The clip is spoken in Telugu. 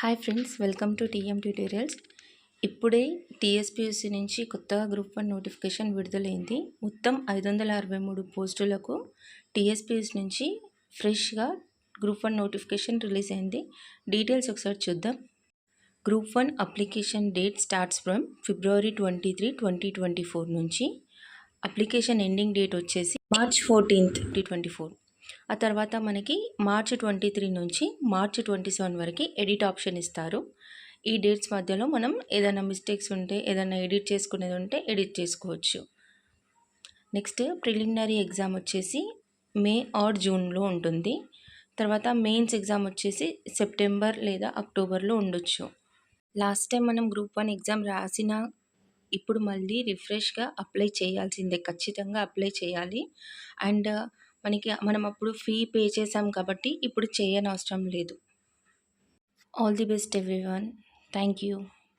Hi friends, welcome to TM tutorials. ఇప్పుడే టీఎస్పీఎస్సీ నుంచి కొత్తగా గ్రూప్ 1 నోటిఫికేషన్ విడుదలైంది. మొత్తం 563 పోస్టులకు టీఎస్పీఎస్సీ నుంచి ఫ్రెష్గా గ్రూప్ 1 నోటిఫికేషన్ రిలీజ్ అయింది. డీటెయిల్స్ ఒకసారి చూద్దాం. Group 1 application date starts from February 23, 2024 నుంచి. అప్లికేషన్ ఎండింగ్ డేట్ వచ్చేసి March 14, 2024. ఆ తర్వాత మనకి March 23 నుంచి March 27 వరకు ఎడిట్ ఆప్షన్ ఇస్తారు. ఈ డేట్స్ మధ్యలో మనం ఏదైనా మిస్టేక్స్ ఉంటే, ఏదైనా ఎడిట్ చేసుకునేది ఉంటే ఎడిట్ చేసుకోవచ్చు. నెక్స్ట్ ప్రిలిమినరీ ఎగ్జామ్ వచ్చేసి మే ఆర్ జూన్లో ఉంటుంది. తర్వాత మెయిన్స్ ఎగ్జామ్ వచ్చేసి సెప్టెంబర్ లేదా అక్టోబర్లో ఉండొచ్చు. లాస్ట్ టైం మనం గ్రూప్ 1 ఎగ్జామ్ రాసిన ఇప్పుడు మళ్ళీ రిఫ్రెష్గా అప్లై చేయాల్సిందే, ఖచ్చితంగా అప్లై చేయాలి. అండ్ మనం అప్పుడు ఫీ పే చేసాం కాబట్టి ఇప్పుడు చేయనవసరం లేదు. All the best everyone. Thank you.